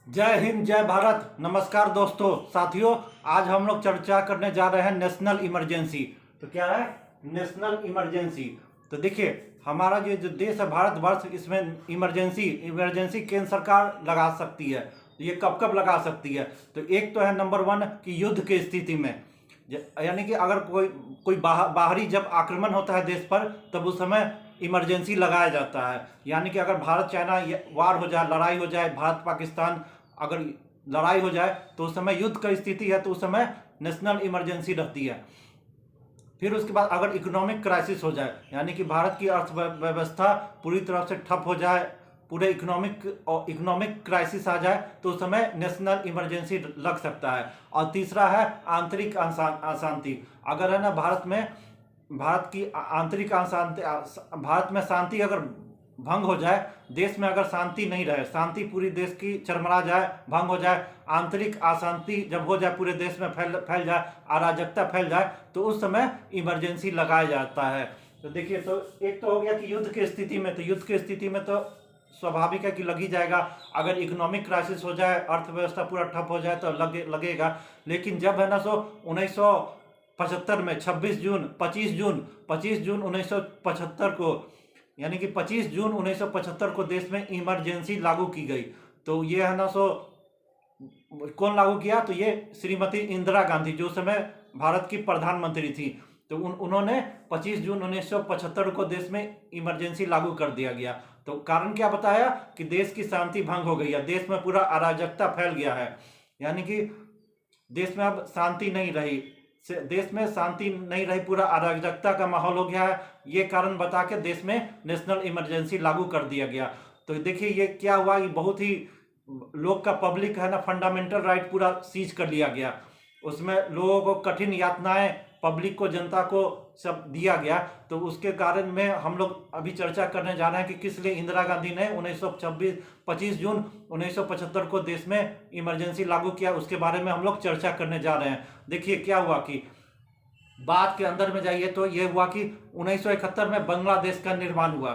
जय हिंद जय भारत। नमस्कार दोस्तों साथियों, आज हम लोग चर्चा करने जा रहे हैं नेशनल इमरजेंसी। तो क्या है नेशनल इमरजेंसी? तो देखिए, हमारा ये जो देश है भारतवर्ष, इसमें इमरजेंसी केंद्र सरकार लगा सकती है। तो ये कब कब लगा सकती है? तो एक तो है नंबर 1 कि युद्ध की स्थिति में, यानी कि अगर कोई बाहरी जब आक्रमण होता है देश पर, तब उस समय इमरजेंसी लगाया जाता है। यानी कि अगर भारत चाइना वार हो जाए, लड़ाई हो जाए, भारत पाकिस्तान अगर लड़ाई हो जाए, तो उस समय युद्ध की स्थिति है, तो उस समय नेशनल इमरजेंसी रहती है। फिर उसके बाद अगर इकोनॉमिक क्राइसिस हो जाए, यानी कि भारत की अर्थव्यवस्था पूरी तरह से ठप हो जाए, पूरे इकोनॉमिक क्राइसिस आ जाए, तो उस समय नेशनल इमरजेंसी लग सकता है। और तीसरा है आंतरिक अशांति। अगर है ना भारत की आंतरिक अशांति, भारत में शांति अगर भंग हो जाए, देश में अगर शांति नहीं रहे, शांति पूरी देश की चरमरा जाए, भंग हो जाए, आंतरिक अशांति जब हो जाए, पूरे देश में फैल जाए, अराजकता फैल जाए, तो उस समय इमरजेंसी लगाया जाता है। तो देखिए, तो एक तो हो गया कि युद्ध की स्थिति में, तो युद्ध की स्थिति में तो स्वाभाविक है कि लग ही जाएगा। अगर इकोनॉमिक क्राइसिस हो जाए, अर्थव्यवस्था पूरा ठप हो जाए, तो लगेगा। लेकिन जब है ना 1975 में 25 जून 1975 को, यानी कि 25 जून 1975 को देश में इमरजेंसी लागू की गई। तो ये है ना कौन लागू किया? तो ये श्रीमती इंदिरा गांधी, जो समय भारत की प्रधानमंत्री थी। तो उन्होंने 25 जून 1975 को देश में इमरजेंसी लागू कर दिया गया। तो कारण क्या बताया? कि देश की शांति भंग हो गई है, देश में पूरा अराजकता फैल गया है, यानी कि देश में अब शांति नहीं रही, पूरा अराजकता का माहौल हो गया है। ये कारण बता के देश में नेशनल इमरजेंसी लागू कर दिया गया। तो देखिए, ये क्या हुआ, ये बहुत ही लोग का, पब्लिक है ना, फंडामेंटल राइट पूरा सीज कर लिया गया। उसमें लोगों को कठिन यातनाएं, पब्लिक को, जनता को सब दिया गया। तो उसके कारण में हम लोग अभी चर्चा करने जा रहे हैं कि किस लिए इंदिरा गांधी ने 25 जून 1975 को देश में इमरजेंसी लागू किया। उसके बारे में हम लोग चर्चा करने जा रहे हैं। देखिए क्या हुआ कि बात के अंदर में जाइए तो ये हुआ कि 1971 में बांग्लादेश का निर्माण हुआ।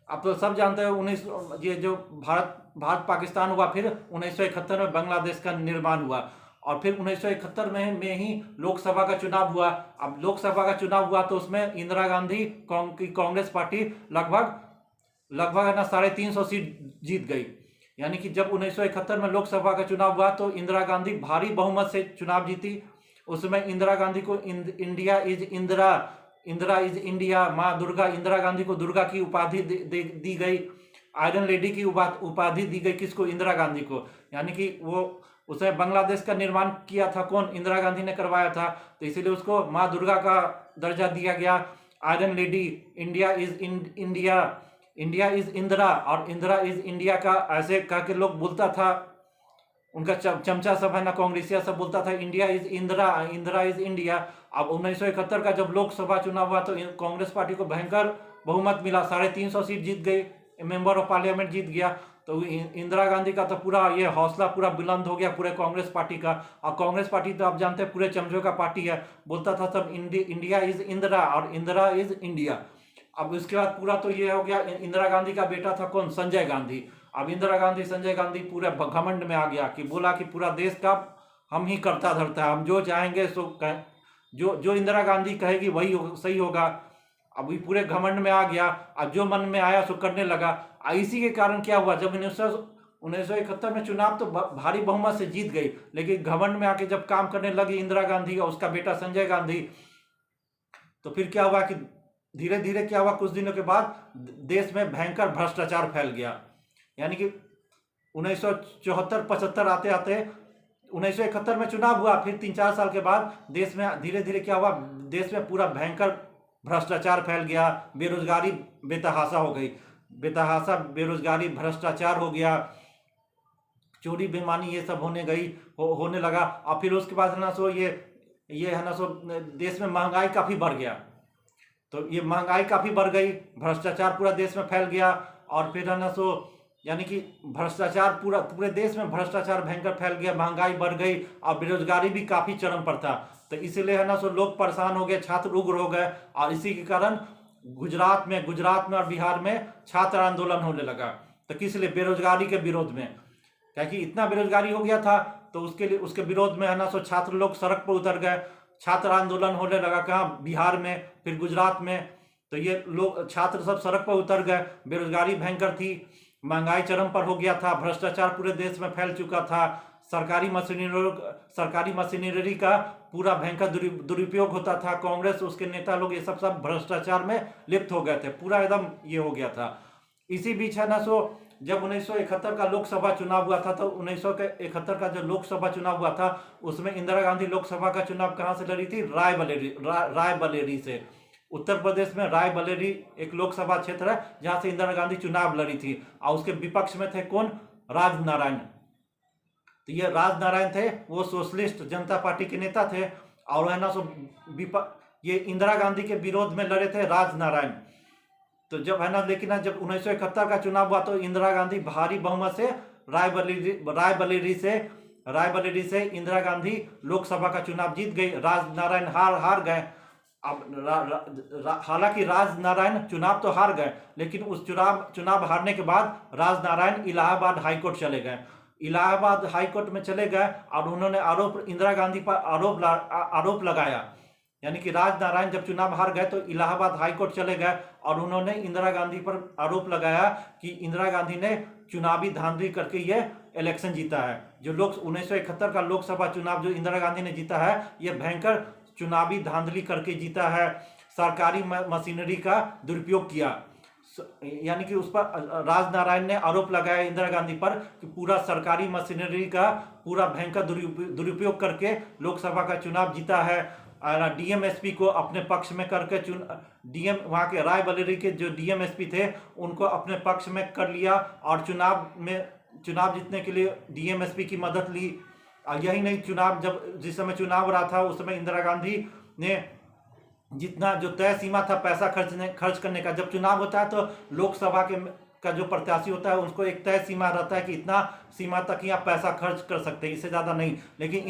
अब तो सब जानते हैं, ये जो भारत पाकिस्तान हुआ, फिर 1971 में बांग्लादेश का निर्माण हुआ। और फिर 1971 में ही लोकसभा का चुनाव हुआ। अब लोकसभा का चुनाव हुआ तो उसमें इंदिरा गांधी की कांग्रेस पार्टी लगभग है ना 350 सीट जीत गई। यानी कि जब 1971 में लोकसभा का चुनाव हुआ तो इंदिरा गांधी भारी बहुमत से चुनाव जीती। उसमें इंदिरा गांधी को इंदिरा इज इंडिया, माँ दुर्गा, इंदिरा गांधी को दुर्गा की उपाधि दी गई, आयरन लेडी की उपाधि दी गई। किसको? इंदिरा गांधी को। यानी कि वो उसने बांग्लादेश का निर्माण किया था, कौन? इंदिरा गांधी ने करवाया था। तो इसीलिए उसको माँ दुर्गा का दर्जा दिया गया, iron lady, India is Indira, और इंदिरा इज इंडिया का ऐसे कह के लोग बोलता था। उनका चमचा सब है ना, कांग्रेसिया सब बोलता था India is Indira is India. अब 1971 का जब लोकसभा चुनाव हुआ तो कांग्रेस पार्टी को भयंकर बहुमत मिला, 350 सीट जीत गई, मेंबर ऑफ पार्लियामेंट जीत गया। तो इंदिरा गांधी का तो पूरा ये हौसला पूरा बुलंद हो गया पूरे कांग्रेस पार्टी का। और कांग्रेस पार्टी तो आप जानते हैं पूरे चमचों का पार्टी है, बोलता था सब इंडिया इज इंदिरा और इंदिरा इज इंडिया। अब उसके बाद पूरा तो ये हो गया। इंदिरा गांधी का बेटा था कौन? संजय गांधी। अब संजय गांधी पूरे घमंड में आ गया कि बोला कि पूरा देश का हम ही करता धरता है, हम जो चाहेंगे सो जो इंदिरा गांधी कहेगी वही सही होगा। अब ये पूरे घमंड में आ गया, अब जो मन में आया सो करने लगा। इसी के कारण क्या हुआ, जब 1971 में चुनाव तो भारी बहुमत से जीत गई, लेकिन घमंड में आके जब काम करने लगी इंदिरा गांधी और उसका बेटा संजय गांधी, तो फिर क्या हुआ कि धीरे धीरे क्या हुआ, कुछ दिनों के बाद देश में भयंकर भ्रष्टाचार फैल गया। यानी कि 1974-75 आते आते 1971 में चुनाव हुआ, फिर 3-4 साल के बाद देश में धीरे धीरे क्या हुआ, देश में पूरा भयंकर भ्रष्टाचार फैल गया, बेरोजगारी बेतहाशा हो गई, बेरोजगारी, भ्रष्टाचार हो गया, चोरी बेईमानी ये सब होने लगा। और फिर उसके बाद है ना ये है ना देश में महंगाई काफ़ी बढ़ गया। तो ये महंगाई काफ़ी बढ़ गई, भ्रष्टाचार पूरा देश में फैल गया। और फिर है ना यानी कि भ्रष्टाचार पूरे देश में भ्रष्टाचार भयंकर फैल गया, महंगाई बढ़ गई और बेरोजगारी भी काफ़ी चरम पर था। तो इसीलिए है ना लोग परेशान हो गए, छात्र उग्र हो गए। और इसी के कारण गुजरात में और बिहार में छात्र आंदोलन होने लगा। तो किस लिए? बेरोजगारी के विरोध में। क्या कि इतना बेरोजगारी हो गया था, तो उसके लिए उसके विरोध में है ना सो छात्र लोग सड़क पर उतर गए, छात्र आंदोलन होने लगा, कहाँ, बिहार में, फिर गुजरात में। तो ये लोग छात्र सब सड़क पर उतर गए, बेरोजगारी भयंकर थी, महंगाई चरम पर हो गया था, भ्रष्टाचार पूरे देश में फैल चुका था, सरकारी मशीनरी का पूरा भयंकर दुरुपयोग होता था, कांग्रेस उसके नेता लोग ये सब भ्रष्टाचार में लिप्त हो गए थे, पूरा एकदम ये हो गया था। इसी बीच है ना सो जब 1971 का लोकसभा चुनाव हुआ था, तो 1971 का जो लोकसभा चुनाव हुआ था उसमें इंदिरा गांधी लोकसभा का चुनाव कहाँ से लड़ी थी? रायबरेली से। उत्तर प्रदेश में रायबरेली एक लोकसभा क्षेत्र है जहां से इंदिरा गांधी चुनाव लड़ी थी, और उसके विपक्ष में थे कौन? राजनारायण। तो ये राजनारायण थे, वो सोशलिस्ट जनता पार्टी के नेता थे, और है ना सो ये इंदिरा गांधी के विरोध में लड़े थे राजनारायण। तो जब है ना, लेकिन जब 1971 का चुनाव हुआ तो इंदिरा गांधी भारी बहुमत से रायबरेली से इंदिरा गांधी लोकसभा का चुनाव जीत गई, राजनारायण हार गए। अब हालांकि राजनारायण चुनाव तो हार गए, लेकिन उस चुनाव हारने के बाद राजनारायण इलाहाबाद हाईकोर्ट चले गए। इलाहाबाद हाईकोर्ट में चले गए और उन्होंने इंदिरा गांधी पर आरोप लगाया, यानी कि राजनारायण जब चुनाव हार गए तो इलाहाबाद हाईकोर्ट चले गए और उन्होंने इंदिरा गांधी पर आरोप लगाया कि इंदिरा गांधी ने चुनावी धांधली करके ये इलेक्शन जीता है। जो 1971 का लोकसभा चुनाव जो इंदिरा गांधी ने जीता है, ये भयंकर चुनावी धांधली करके जीता है, सरकारी मशीनरी का दुरुपयोग किया। यानी कि उस पर राजनारायण ने आरोप लगाया इंदिरा गांधी पर कि पूरा सरकारी मशीनरी का पूरा भयंकर दुरुपयोग करके लोकसभा का चुनाव जीता है। डीएमएसपी को अपने पक्ष में करके वहाँ के रायबरेली के जो डीएमएसपी थे उनको अपने पक्ष में कर लिया और चुनाव जीतने के लिए डीएमएसपी की मदद ली। यही नहीं, जिस समय चुनाव हो रहा था उस समय इंदिरा गांधी ने जितना जो तय सीमा था पैसा खर्च करने का, जब चुनाव होता है तो लोकसभा का जो प्रत्याशी होता है उसको एक तय सीमा रहता है कि इतना सीमा तक ही आप पैसा खर्च कर सकते हैं, इससे ज़्यादा नहीं। लेकिन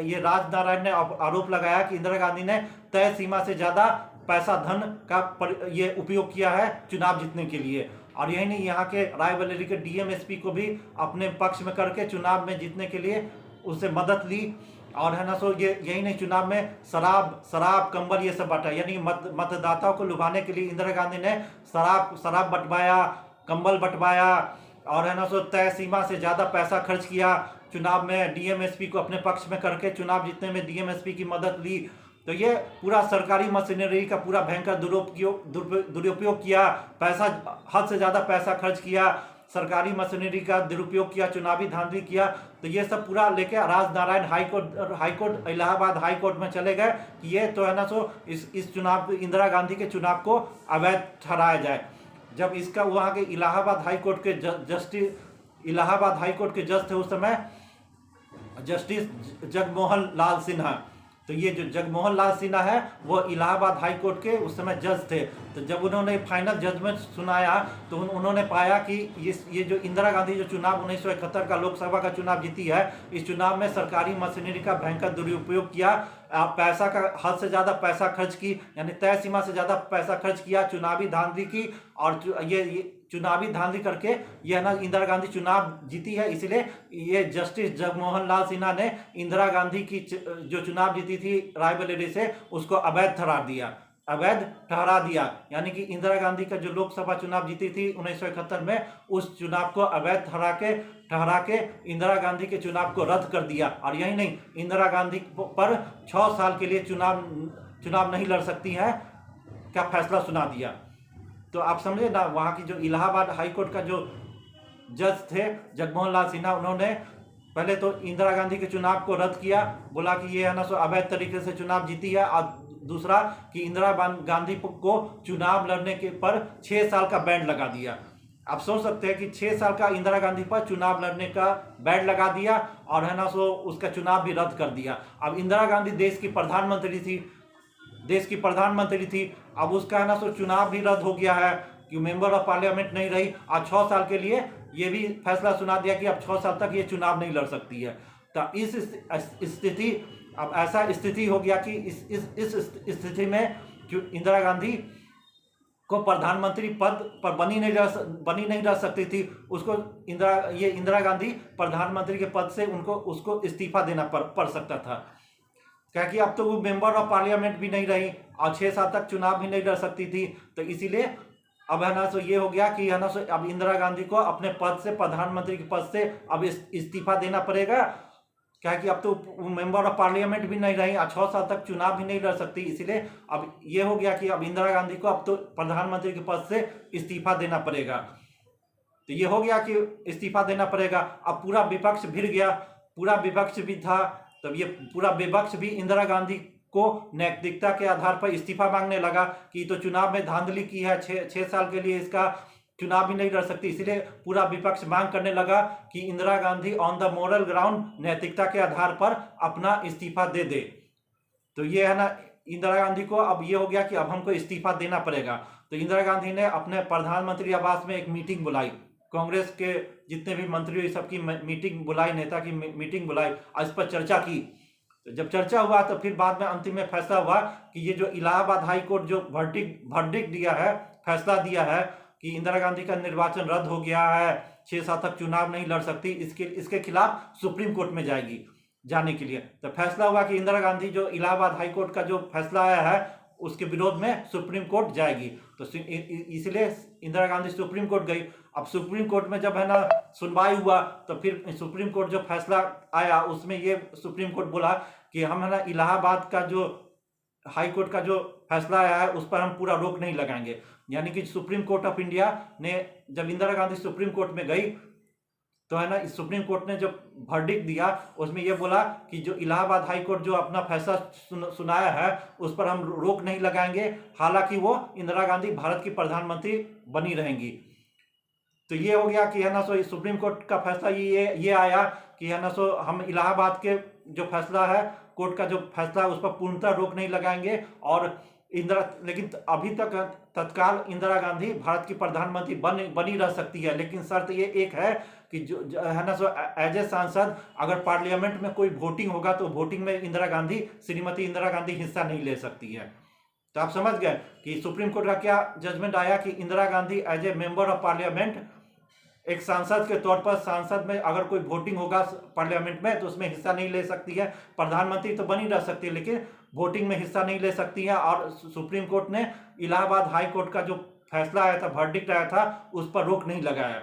ये राजनारायण ने आरोप लगाया कि इंदिरा गांधी ने तय सीमा से ज़्यादा पैसा धन का ये उपयोग किया है चुनाव जीतने के लिए। और यही नहीं, यहाँ के रायबरेली के डीएमएसपी को भी अपने पक्ष में करके चुनाव में जीतने के लिए उससे मदद ली। और है ना सो यही नहीं, चुनाव में शराब कंबल ये सब बांटा, यानी मतदाताओं को लुभाने के लिए इंदिरा गांधी ने शराब बंटवाया, कंबल बंटवाया, और है ना सो तय सीमा से ज़्यादा पैसा खर्च किया चुनाव में, डीएमएसपी को अपने पक्ष में करके चुनाव जीतने में डीएमएसपी की मदद ली। तो ये पूरा सरकारी मशीनरी का पूरा भयंकर दुरुपयोग किया, पैसा हद से ज़्यादा पैसा खर्च किया, सरकारी मशीनरी का दुरुपयोग किया, चुनावी धांधली किया। तो ये सब पूरा लेके राजनारायण हाईकोर्ट इलाहाबाद हाईकोर्ट में चले गए कि ये तो है ना सो इस चुनाव इंदिरा गांधी के चुनाव को अवैध ठहराया जाए। जब इसका वहाँ के इलाहाबाद हाईकोर्ट के जज थे उस समय जस्टिस जगमोहन लाल सिन्हा। तो ये जो जगमोहन लाल सिन्हा है वो इलाहाबाद हाई कोर्ट के उस समय जज थे। तो जब उन्होंने फाइनल जजमेंट सुनाया तो उन्होंने पाया कि ये जो इंदिरा गांधी जो चुनाव 1971 का लोकसभा का चुनाव जीती है, इस चुनाव में सरकारी मशीनरी का भयंकर दुरुपयोग किया, पैसा का हद से ज़्यादा पैसा खर्च की, यानी तय सीमा से ज़्यादा पैसा खर्च किया, चुनावी धांधली की, और ये चुनावी धांधली करके यह ना इंदिरा गांधी चुनाव जीती है। इसलिए ये जस्टिस जगमोहन लाल सिन्हा ने इंदिरा गांधी की जो चुनाव जीती थी रायबरेली से उसको अवैध ठहरा दिया, यानी कि इंदिरा गांधी का जो लोकसभा चुनाव जीती थी 1971 में, उस चुनाव को अवैध ठहरा के इंदिरा गांधी के चुनाव को रद्द कर दिया। और यही नहीं, इंदिरा गांधी पर 6 साल के लिए चुनाव नहीं लड़ सकती है का फैसला सुना दिया। तो आप समझे ना, वहाँ की जो इलाहाबाद हाईकोर्ट का जो जज थे जगमोहन लाल सिन्हा, उन्होंने पहले तो इंदिरा गांधी के चुनाव को रद्द किया, बोला कि ये है ना सो अवैध तरीके से चुनाव जीती है, और दूसरा कि इंदिरा गांधी को चुनाव लड़ने के पर 6 साल का बैन लगा दिया। आप सोच सकते हैं कि 6 साल का इंदिरा गांधी पर चुनाव लड़ने का बैन लगा दिया, और है ना सो उसका चुनाव भी रद्द कर दिया। अब इंदिरा गांधी देश की प्रधानमंत्री थी, अब उसका है ना सो चुनाव भी रद्द हो गया है कि मेंबर ऑफ पार्लियामेंट नहीं रही, और 6 साल के लिए ये भी फैसला सुना दिया कि अब 6 साल तक ये चुनाव नहीं लड़ सकती है। तो इस स्थिति, अब ऐसा स्थिति हो गया कि इस स्थिति में इंदिरा गांधी को प्रधानमंत्री पद पर बनी नहीं रह सकती थी, उसको इंदिरा गांधी प्रधानमंत्री के पद से उसको इस्तीफा देना पड़ सकता था। क्या कि अब तो वो मेंबर ऑफ पार्लियामेंट भी नहीं रही और 6 साल तक चुनाव भी नहीं लड़ सकती थी। तो इसीलिए अब है ना सो ये हो गया कि है ना सो अब इंदिरा गांधी को अपने पद से, प्रधानमंत्री के पद से अब इस्तीफा देना पड़ेगा। क्या कि अब तो मेंबर ऑफ पार्लियामेंट भी नहीं रही और 6 साल तक चुनाव भी नहीं लड़ सकती। इसीलिए अब ये हो गया कि अब इंदिरा गांधी को अब तो प्रधानमंत्री के पद से इस्तीफा देना पड़ेगा। तो ये हो गया कि इस्तीफा देना पड़ेगा। अब पूरा विपक्ष भिड़ गया, पूरा विपक्ष भी था, तब ये पूरा विपक्ष भी इंदिरा गांधी को नैतिकता के आधार पर इस्तीफा मांगने लगा कि तो चुनाव में धांधली की है, 6 साल के लिए इसका चुनाव भी नहीं लड़ सकती। इसलिए पूरा विपक्ष मांग करने लगा कि Indira Gandhi on the moral ground, नैतिकता के आधार पर अपना इस्तीफा दे दे। तो ये है ना, इंदिरा गांधी को अब ये हो गया कि अब हमको इस्तीफा देना पड़ेगा। तो इंदिरा गांधी ने अपने प्रधानमंत्री आवास में एक मीटिंग बुलाई, कांग्रेस के जितने भी मंत्री सबकी मीटिंग बुलाई, नेता की मीटिंग बुलाई, इस पर चर्चा की। तो जब चर्चा हुआ तो फिर बाद में अंतिम में फैसला हुआ कि ये जो इलाहाबाद हाई कोर्ट जो वर्डिक्ट दिया है, फैसला दिया है कि इंदिरा गांधी का निर्वाचन रद्द हो गया है, 6 साल तक चुनाव नहीं लड़ सकती, इसके खिलाफ सुप्रीम कोर्ट में जाएगी जाने के लिए। तो फैसला हुआ कि इंदिरा गांधी जो इलाहाबाद हाई कोर्ट का जो फैसला आया है उसके विरोध में सुप्रीम कोर्ट जाएगी। तो इसलिए इंदिरा गांधी सुप्रीम कोर्ट गई। अब सुप्रीम कोर्ट में जब है ना सुनवाई हुआ तो फिर सुप्रीम कोर्ट जो फैसला आया उसमें ये सुप्रीम कोर्ट बोला कि हम है ना इलाहाबाद का जो हाई कोर्ट का जो फैसला आया है उस पर हम पूरा रोक नहीं लगाएंगे। यानी कि सुप्रीम कोर्ट ऑफ इंडिया ने, जब इंदिरा गांधी सुप्रीम कोर्ट में गई तो है ना सुप्रीम कोर्ट ने जो वर्डिक्ट दिया उसमें यह बोला कि जो इलाहाबाद हाई कोर्ट जो अपना फैसला सुनाया है उस पर हम रोक नहीं लगाएंगे, हालांकि वो इंदिरा गांधी भारत की प्रधानमंत्री बनी रहेंगी। तो ये हो गया कि है ना सो सुप्रीम कोर्ट का फैसला ये आया कि है ना सो हम इलाहाबाद के जो फैसला है, कोर्ट का जो फैसला उस पर पूर्णतः रोक नहीं लगाएंगे। और लेकिन अभी तक तत्काल इंदिरा गांधी भारत की प्रधानमंत्री बनी रह सकती है, लेकिन शर्त ये एक है कि जो है ना सो एज ए सांसद अगर पार्लियामेंट में कोई वोटिंग होगा तो वोटिंग में श्रीमती इंदिरा गांधी हिस्सा नहीं ले सकती है। तो आप समझ गए कि सुप्रीम कोर्ट का क्या जजमेंट आया कि Indira Gandhi as a member of parliament, एक सांसद के तौर पर, सांसद में अगर कोई वोटिंग होगा पार्लियामेंट में तो उसमें हिस्सा नहीं ले सकती है। प्रधानमंत्री तो बनी रह सकती है लेकिन वोटिंग में हिस्सा नहीं ले सकती है। और सुप्रीम कोर्ट ने इलाहाबाद हाई कोर्ट का जो फैसला आया था, वर्डिक्ट आया था, उस पर रोक नहीं लगाया।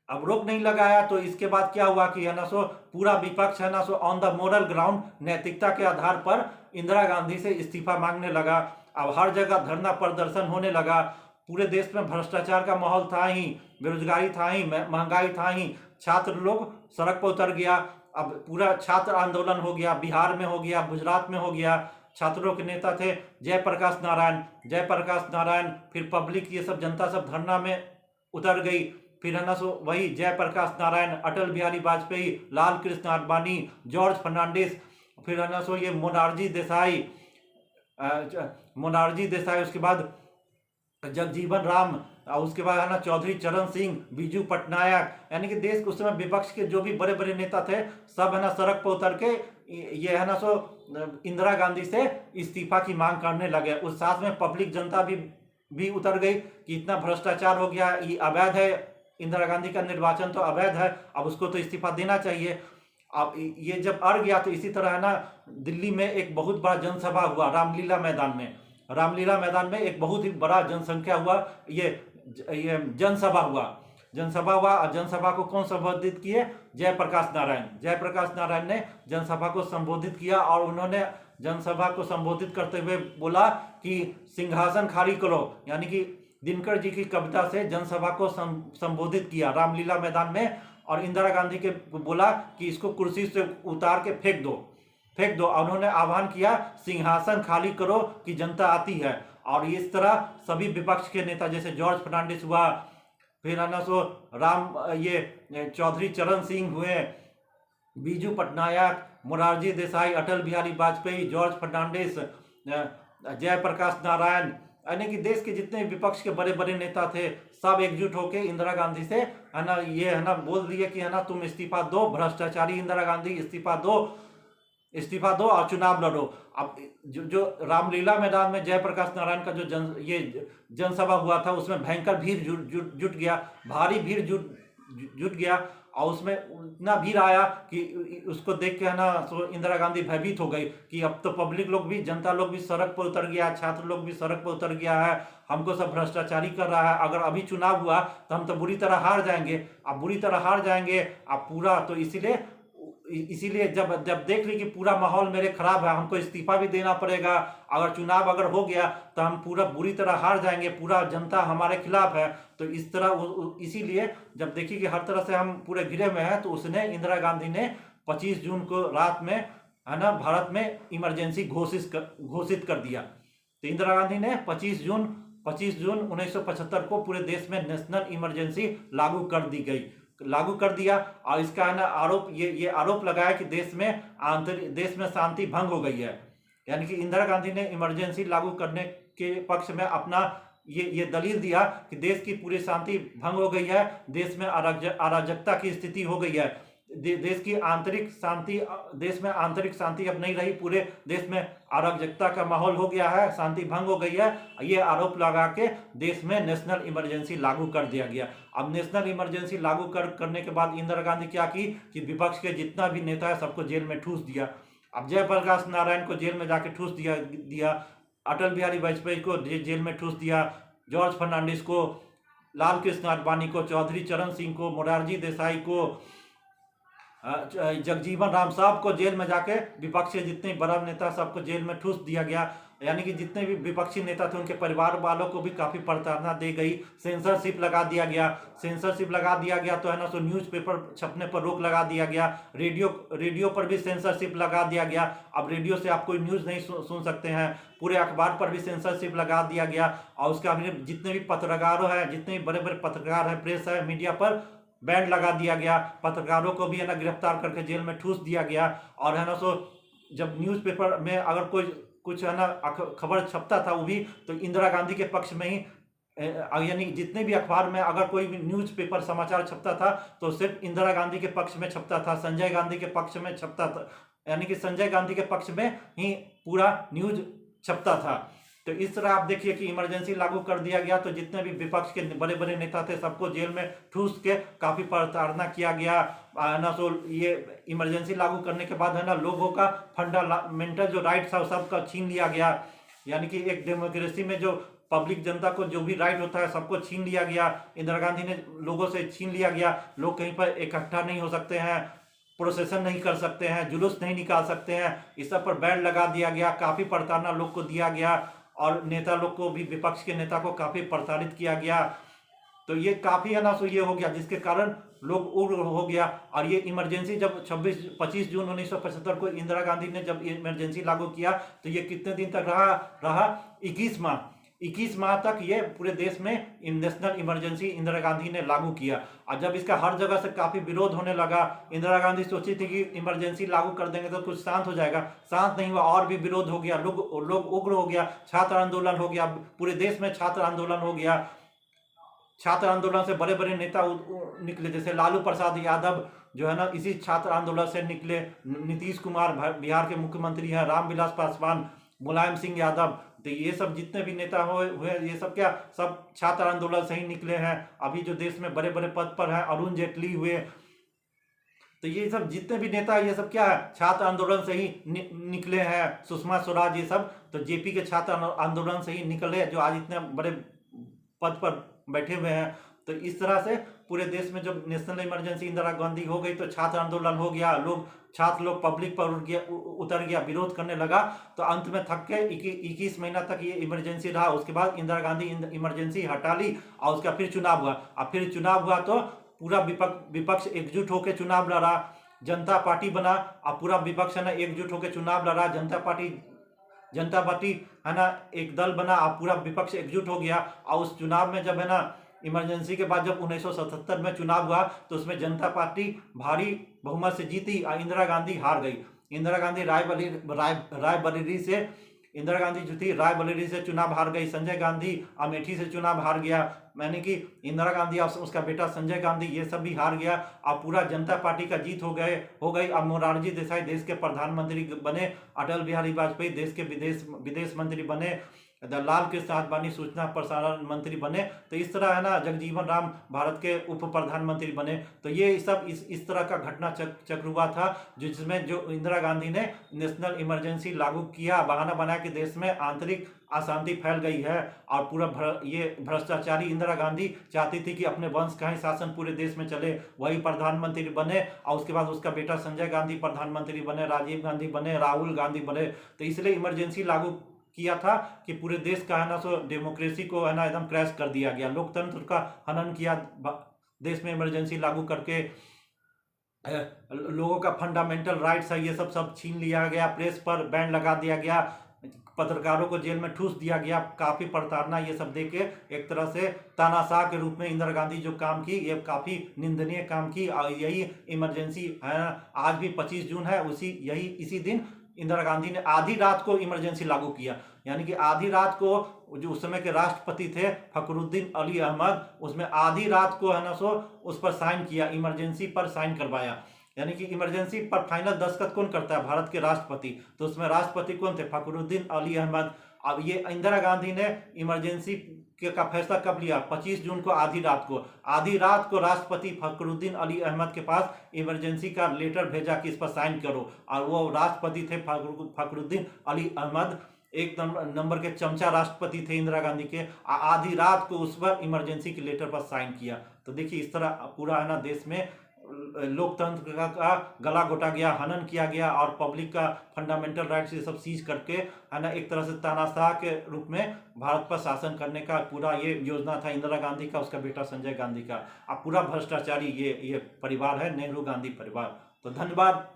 अब रोक नहीं लगाया तो इसके बाद क्या हुआ कि है ना सो पूरा विपक्ष है ना so on the moral ground, नैतिकता के आधार पर इंदिरा गांधी से इस्तीफा मांगने लगा। अब हर जगह धरना प्रदर्शन होने लगा। पूरे देश में भ्रष्टाचार का माहौल था ही, बेरोजगारी था ही, महंगाई था ही, छात्र लोग सड़क पर उतर गया। अब पूरा छात्र आंदोलन हो गया, बिहार में हो गया, गुजरात में हो गया। छात्रों के नेता थे जयप्रकाश नारायण, फिर पब्लिक ये सब जनता सब धरना में उतर गई। फिर है ना सो वही जयप्रकाश नारायण, अटल बिहारी वाजपेयी, लाल कृष्ण आडवाणी, जॉर्ज फर्नांडिस, फिर है ना सो ये मोनार्जी देसाई, उसके बाद जगजीवन राम, उसके बाद है ना चौधरी चरण सिंह, बीजू पटनायक, यानी कि देश के उस समय विपक्ष के जो भी बड़े बड़े नेता थे सब है ना सड़क पर उतर के ये है ना सो इंदिरा गांधी से इस्तीफा की मांग करने लगे। उस साथ में पब्लिक जनता भी उतर गई कि इतना भ्रष्टाचार हो गया, ये अवैध है, इंदिरा गांधी का निर्वाचन तो अवैध है, अब उसको तो इस्तीफा देना चाहिए। अब ये जब अड़ गया तो इसी तरह है ना दिल्ली में एक बहुत बड़ा जनसभा हुआ रामलीला मैदान में एक बहुत ही बड़ा जनसंख्या हुआ, ये जनसभा हुआ। और जनसभा को कौन संबोधित किए? जयप्रकाश नारायण ने जनसभा को संबोधित किया और उन्होंने जनसभा को संबोधित करते हुए बोला कि सिंहासन खाली करो, यानी कि दिनकर जी की कविता से जनसभा को संबोधित किया रामलीला मैदान में। और इंदिरा गांधी के बोला कि इसको कुर्सी से उतार के फेंक दो। और उन्होंने आह्वान किया सिंहासन खाली करो कि जनता आती है। और इस तरह सभी विपक्ष के नेता जैसे जॉर्ज फर्नांडिस हुआ, फिर है ना सो ये चौधरी चरण सिंह हुए, बीजू पटनायक, मोरारजी देसाई, अटल बिहारी वाजपेयी, जॉर्ज फर्नांडिस, जयप्रकाश नारायण, यानी कि देश के जितने विपक्ष के बड़े बड़े नेता थे सब एकजुट होकर इंदिरा गांधी से है ना ये है ना बोल दिए कि है ना तुम इस्तीफा दो, भ्रष्टाचारी इंदिरा गांधी इस्तीफा दो। इस्तीफा दो और चुनाव लड़ो। अब जो रामलीला मैदान में जयप्रकाश नारायण का जो जनसभा हुआ था, उसमें भयंकर भीड़ जुट गया, भारी भीड़ जुट गया, और उसमें इतना भीड़ आया कि उसको देख के है ना तो इंदिरा गांधी भयभीत हो गई कि अब तो पब्लिक लोग भी, जनता लोग भी सड़क पर उतर गया, छात्र लोग भी सड़क पर उतर गया है, हमको सब भ्रष्टाचारी कर रहा है, अगर अभी चुनाव हुआ तो हम तो बुरी तरह हार जाएंगे। अब बुरी तरह हार जाएंगे अब पूरा, तो इसीलिए जब देख ली कि पूरा माहौल मेरे खराब है, हमको इस्तीफा भी देना पड़ेगा, अगर चुनाव अगर हो गया तो हम पूरा बुरी तरह हार जाएंगे, पूरा जनता हमारे खिलाफ है। तो इस तरह इसीलिए जब देखी कि हर तरह से हम पूरे घिरे में हैं, तो उसने इंदिरा गांधी ने 25 जून को रात में है ना भारत में इमरजेंसी घोषित कर दिया। तो इंदिरा गांधी ने 25 जून 1975 को पूरे देश में नेशनल इमरजेंसी लागू कर दिया। और इसका है ना आरोप, ये आरोप लगाया कि देश में शांति भंग हो गई है। यानी कि इंदिरा गांधी ने इमरजेंसी लागू करने के पक्ष में अपना ये दलील दिया कि देश की पूरी शांति भंग हो गई है, देश में अराजकता की स्थिति हो गई है, देश में आंतरिक शांति अब नहीं रही, पूरे देश में अराजकता का माहौल हो गया है, शांति भंग हो गई है। ये आरोप लगा के देश में नेशनल इमरजेंसी लागू कर दिया गया। अब नेशनल इमरजेंसी लागू करने के बाद इंदिरा गांधी क्या की कि विपक्ष के जितना भी नेता है सबको जेल में ठूस दिया। अब जयप्रकाश नारायण को जेल में जाके ठूस दिया, अटल बिहारी वाजपेयी को जेल में ठूस दिया, जॉर्ज फर्नांडिस को, लाल कृष्ण आडवाणी को, चौधरी चरण सिंह को, मोरारजी देसाई को, जगजीवन राम साहब को जेल में जाके विपक्षी जितने बड़ा नेता सबको जेल में ठूस दिया गया। यानी कि जितने भी विपक्षी नेता थे उनके परिवार वालों को भी काफी प्रताड़ना दी गई, सेंसरशिप लगा दिया गया। तो है ना सो न्यूज़पेपर छपने पर रोक लगा दिया गया, रेडियो पर भी सेंसरशिप लगा दिया गया। अब रेडियो से आप कोई न्यूज़ नहीं सुन सकते हैं, पूरे अखबार पर भी सेंसरशिप लगा दिया गया। और उसका जितने भी पत्रकारों हैं, जितने भी बड़े बड़े पत्रकार हैं, प्रेस है, मीडिया पर बैंड लगा दिया गया, पत्रकारों को भी है ना गिरफ्तार करके जेल में ठूस दिया गया। और है ना सो जब न्यूज़पेपर में अगर कोई कुछ है ना खबर छपता था वो भी तो इंदिरा गांधी के पक्ष में ही, यानी जितने भी अखबार में अगर कोई भी न्यूज़पेपर समाचार छपता था तो सिर्फ इंदिरा गांधी के पक्ष में छपता था, संजय गांधी के पक्ष में छपता था, यानी कि संजय गांधी के पक्ष में ही पूरा न्यूज छपता था। तो इस तरह आप देखिए कि इमरजेंसी लागू कर दिया गया, तो जितने भी विपक्ष के बड़े बड़े नेता थे सबको जेल में ठूस के काफी प्रताड़ना किया गया ना। तो ये इमरजेंसी लागू करने के बाद है ना लोगों का फंडामेंटल जो राइट था सबका छीन लिया गया। यानी कि एक डेमोक्रेसी में जो पब्लिक जनता को जो भी राइट होता है सबको छीन लिया गया, इंदिरा गांधी ने लोगों से छीन लिया गया। लोग कहीं पर इकट्ठा नहीं हो सकते हैं, प्रोसेसन नहीं कर सकते हैं, जुलूस नहीं निकाल सकते हैं, इस सब पर बैन लगा दिया गया। काफी प्रताड़ना लोग को दिया गया और नेता लोग को भी, विपक्ष के नेता को काफी प्रताड़ित किया गया। तो ये काफी है ना सो ये हो गया, जिसके कारण लोग उग्र हो गया। और ये इमरजेंसी जब 25 जून 1975 को इंदिरा गांधी ने जब इमरजेंसी लागू किया तो ये कितने दिन तक रहा 21 माह तक ये पूरे देश में नेशनल इमरजेंसी इंदिरा गांधी ने लागू किया। और जब इसका हर जगह से काफी विरोध होने लगा, इंदिरा गांधी सोची थी कि इमरजेंसी लागू कर देंगे तो कुछ शांत हो जाएगा, शांत नहीं हुआ, और भी विरोध हो गया, लोग उग्र हो गया, छात्र आंदोलन हो गया, पूरे देश में छात्र आंदोलन हो गया। छात्र आंदोलन से बड़े बड़े नेता निकले, जैसे लालू प्रसाद यादव जो है ना इसी छात्र आंदोलन से निकले, नीतीश कुमार बिहार के मुख्यमंत्री हैं, रामविलास पासवान, मुलायम सिंह यादव, तो ये सब जितने भी नेता हुए ये सब क्या सब छात्र आंदोलन से ही निकले हैं। अभी जो देश में बड़े बड़े पद पर हैं, अरुण जेटली हुए, तो ये सब जितने भी नेता ये सब क्या है छात्र आंदोलन से ही निकले हैं। सुषमा स्वराज ये सब तो जेपी के छात्र आंदोलन से ही निकले, जो आज इतने बड़े पद पर बैठे हुए हैं। तो इस तरह से पूरे देश में जब नेशनल इमरजेंसी इंदिरा गांधी हो गई तो छात्र आंदोलन हो गया, छात्र लोग पब्लिक पर उतर गया, विरोध करने लगा। तो अंत में थक के 21 महीना तक ये इमरजेंसी रहा। उसके बाद इंदिरा गांधी इमरजेंसी हटा ली और उसका फिर चुनाव हुआ। अब फिर चुनाव हुआ तो पूरा विपक्ष एकजुट होकर चुनाव लड़ा, जनता पार्टी बना। अब पूरा विपक्ष है ना एकजुट होकर चुनाव लड़ा, जनता पार्टी है ना एक दल बना। अब पूरा विपक्ष एकजुट हो गया और उस चुनाव में जब है ना इमरजेंसी के बाद जब 1977 में चुनाव हुआ तो उसमें जनता पार्टी भारी बहुमत से जीती और इंदिरा गांधी हार गई। इंदिरा गांधी रायबरेली से इंदिरा गांधी जो थी रायबरेली से चुनाव हार गई, संजय गांधी अमेठी से चुनाव हार गया, मैंने कि इंदिरा गांधी और उसका बेटा संजय गांधी ये सब भी हार गया। अब पूरा जनता पार्टी का जीत हो गई। अब मोरारजी देसाई देश के प्रधानमंत्री बने, अटल बिहारी वाजपेयी देश के विदेश मंत्री बने, लाल कृष्ण आडवाणी सूचना प्रसारण मंत्री बने। तो इस तरह है ना, जगजीवन राम भारत के उप प्रधानमंत्री बने। तो ये सब इस तरह का घटना चक्र हुआ था, जिसमें जो इंदिरा गांधी ने नेशनल इमरजेंसी लागू किया, बहाना बनाया कि देश में आंतरिक अशांति फैल गई है और पूरा ये भ्रष्टाचारी इंदिरा गांधी चाहती थी कि अपने वंश का ही शासन पूरे देश में चले। वही प्रधानमंत्री बने और उसके बाद उसका बेटा संजय गांधी प्रधानमंत्री बने, राजीव गांधी बने, राहुल गांधी बने। तो इसलिए इमरजेंसी लागू किया था कि पूरे देश का है ना सो डेमोक्रेसी को है ना एकदम क्रैश कर दिया गया, लोकतंत्र का हनन किया देश में इमरजेंसी लागू करके। लोगों का फंडामेंटल राइट्स है ये सब छीन लिया गया, प्रेस पर बैन लगा दिया गया, पत्रकारों को जेल में ठूस दिया गया, काफी प्रताड़ना ये सब देके एक तरह से तानाशाह के रूप में इंदिरा गांधी जो काम की, ये काफी निंदनीय काम की। और यही इमरजेंसी है ना, आज भी 25 जून है, इसी दिन इंदिरा गांधी ने आधी रात को इमरजेंसी लागू किया। यानी कि आधी रात को जो उस समय के राष्ट्रपति थे फखरुद्दीन अली अहमद, उसमें आधी रात को है ना सो उस पर साइन किया, इमरजेंसी पर साइन करवाया। यानी कि इमरजेंसी पर फाइनल दस्तखत कौन करता है? भारत के राष्ट्रपति। तो उसमें राष्ट्रपति कौन थे? फखरुद्दीन अली अहमद। अब ये इंदिरा गांधी ने इमरजेंसी का फैसला कब लिया? 25 जून को आधी रात को राष्ट्रपति फखरुद्दीन अली अहमद के पास इमरजेंसी का लेटर भेजा कि इस पर साइन करो। और वो राष्ट्रपति थे फखरुद्दीन अली अहमद, एक नंबर के चमचा राष्ट्रपति थे इंदिरा गांधी के। आधी रात को उस पर इमरजेंसी के लेटर पर साइन किया। तो देखिए इस तरह पूरा है ना देश में लोकतंत्र का गला घोटा गया, हनन किया गया और पब्लिक का फंडामेंटल राइट्स ये सब सीज करके है ना एक तरह से तानाशाह के रूप में भारत पर शासन करने का पूरा ये योजना था इंदिरा गांधी का, उसका बेटा संजय गांधी का। अब पूरा भ्रष्टाचारी ये परिवार है, नेहरू गांधी परिवार। तो धन्यवाद।